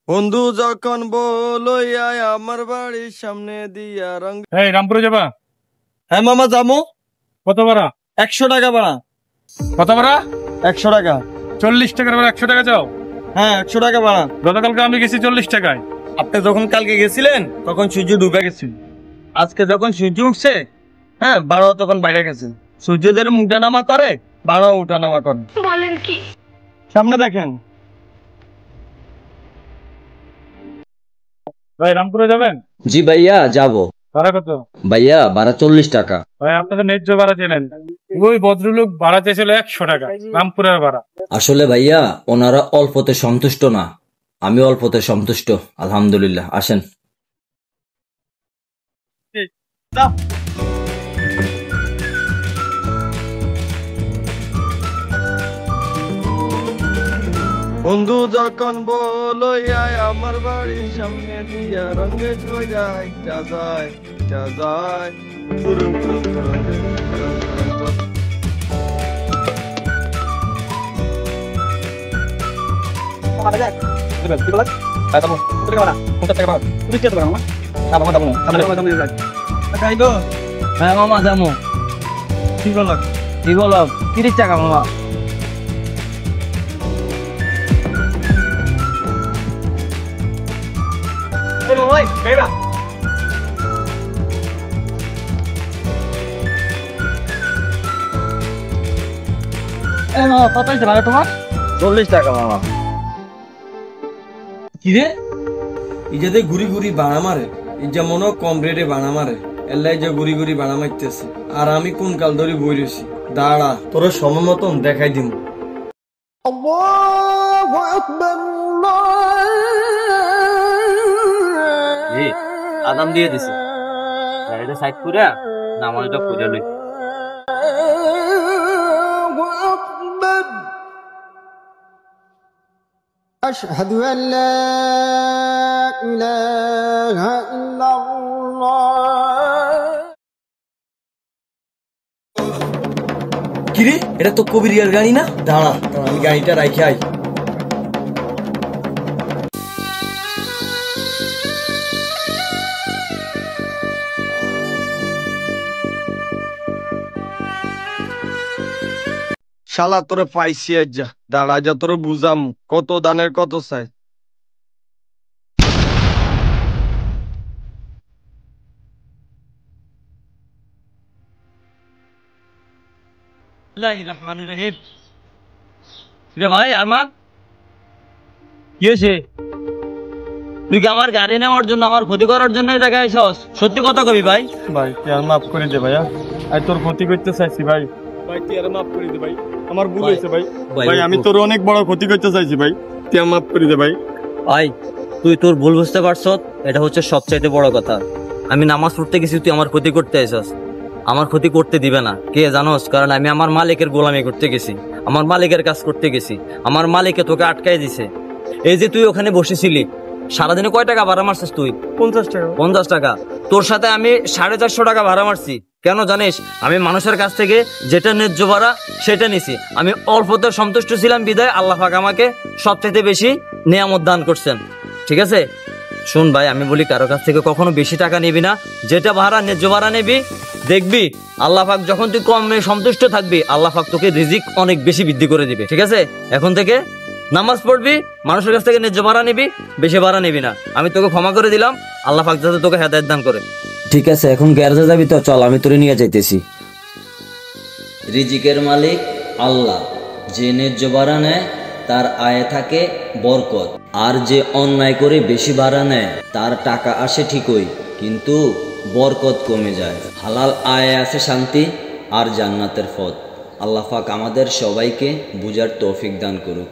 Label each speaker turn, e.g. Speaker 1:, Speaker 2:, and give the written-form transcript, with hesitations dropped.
Speaker 1: বন্ধু যখন বলইয়া আমার বাড়ির সামনে দিয়া রং।
Speaker 2: এই রামপুরে যাবা?
Speaker 1: হ্যাঁ মামা যাবো।
Speaker 2: কত ভাড়া?
Speaker 1: 100 টাকা ভাড়া।
Speaker 2: কত ভাড়া?
Speaker 1: 100 টাকা।
Speaker 2: 40 টাকার ভাড়া 100 টাকা যাও?
Speaker 1: হ্যাঁ 100 টাকা ভাড়া।
Speaker 2: গতকালকে আমি গেছি 40 টাকায়।
Speaker 1: আপনি যখন কালকে গেছিলেন তখন সূর্য ডুবে গেছিল, আজকে যখন সূর্য উঠছে হ্যাঁ ভাড়া তখন বাইরে গেছে। সূর্য যেরকম উঠানামা করে ভাড়া উঠানামা করে। বলেন কি? সামনে দেখেন।
Speaker 2: ভাই রামপুরে যাবেন?
Speaker 3: জি ভাইয়া যাবো।
Speaker 2: ভাড়া কত?
Speaker 3: ভাইয়া ভাড়া 40 টাকা।
Speaker 2: ভাই আপনাদের ন্যায্য ভাড়া চেনেন। ওই ভদ্রলোক ভাড়া চেয়েছিল 100 টাকা রামপুরের ভাড়া।
Speaker 3: আসলে ভাইয়া ওনারা অল্পতে সন্তুষ্ট না, আমি অল্পতে সন্তুষ্ট আলহামদুলিল্লাহ। আসেন।
Speaker 1: বন্ধু যখন বলইয়া আমার বাড়ির সামনে দিয়া রঙে কইরা একটা যায় একটা যায়। তুরুম তুরুম তুরুম তুরুম তুরুম তুরুম।
Speaker 3: হ্যাঁ মামা যাবো।
Speaker 1: কি বলো?
Speaker 3: কি বলো? 30 টাকা মামা।
Speaker 1: কত হয়েছে ভাড়া তোমার?
Speaker 3: 40 টাকা মামা।
Speaker 1: কি রে ইজাতে ঘুরি ঘুরি বাড়া মারে, ইজা মনে কম রেটে বাড়া মারে, এল্লাই যে ঘুরি ঘুরি বাড়া মারতেছে। আর আমি কোন কাল ধরে বই রয়েছি, দাঁড়া তোর সময় মতন দেখাই দিম।
Speaker 3: আদাম দিয়ে দিছে, গাড়িটা সাইড করে নামাজটা পড়ে লই।
Speaker 4: أشهد أن لا إله إلا الله।
Speaker 1: কিরে এটা তো কবিরিয়ার গাড়ি না? দাঁড়া আমি গাড়িটা রাখি আই। শালা তোরে পাইছি যা, দাঁড়া যা তোরে বুঝাম কত দানের কত চাই।
Speaker 3: ভাই আরমান কি হয়েছে? তুই কি আমার গাড়ি নেওয়ার জন্য, আমার ক্ষতি করার জন্য এই জায়গায় আইছস? সত্যি কথা কবি ভাই।
Speaker 1: ভাই তুই আর মাফ করে দে ভাইয়া, আই তোর ক্ষতি করতে চাইছি ভাই। ভাই তুই আর মাফ করে দে ভাই, আমার ভুল হয়েছে ভাই। ভাই আমি তোর অনেক বড় ক্ষতি করতে চাইছি ভাই, তুই আর মাফ করে দে ভাই।
Speaker 3: ভাই তুই তোর ভুল বুঝতে পারছস, এটা হচ্ছে সবচাইতে বড় কথা। আমি নামাজ পড়তে গেছি, তুই আমার ক্ষতি করতে আইছস। আমার ক্ষতি করতে দিবে না কে জানোস? কারণ আমি আমার মালিকের গোলামি করতে গেছি, আমার মালিকের কাজ করতে গেছি, আমার মালিকে তোকে আটকাই দিছে। এই যে তুই ওখানে বসেছিলি, সারাদিনে কয় টাকা ভাড়া মারছিস তুই?
Speaker 1: 50 টাকা।
Speaker 3: 50 টাকা। তোর সাথে আমি 450 টাকা ভাড়া মারছি। কেন জানিস? আমি মানুষের কাছ থেকে যেটা ন্যায্য ভাড়া সেটা নিছি। আমি অল্পতে সন্তুষ্ট ছিলাম বিদায় আল্লাহ পাক আমাকে সবচেয়ে বেশি নিয়ামত দান করছেন। ঠিক আছে শুন ভাই, আমি বলি কারো কাছ থেকে কখনো বেশি টাকা নিবি না, যেটা ভাড়া ন্যায্য ভাড়া নিবি। দেখবি আল্লাহ পাক যখন তুই কমে সন্তুষ্ট থাকবি, আল্লাহ পাক তোকে রিজিক অনেক বেশি বৃদ্ধি করে দিবে। ঠিক আছে এখন থেকে নামাজ পড়বি, মানুষের কাছ থেকে ন্যায্য ভাড়া নিবি, বেশি ভাড়া নিবি না। আমি তোকে ক্ষমা করে দিলাম, আল্লাহ পাক যাতে তোকে হেদায়েত দান করে। ঠিক আছে এখন গ্যারেজে যাবি তো? চল আমি তোরে নিয়ে যাইতেছি। রিজিকের মালিক আল্লাহ, যে ন্যায্য ভাড়া নেয় তার আয়ে থাকে বরকত, আর যে অন্যায় করে বেশি ভাড়া নেয় তার টাকা আসে ঠিকই কিন্তু বরকত কমে যায়। হালাল আয়ে আছে শান্তি আর জান্নাতের পথ। আল্লাহ পাক আমাদের সবাইকে বুঝার তৌফিক দান করুক।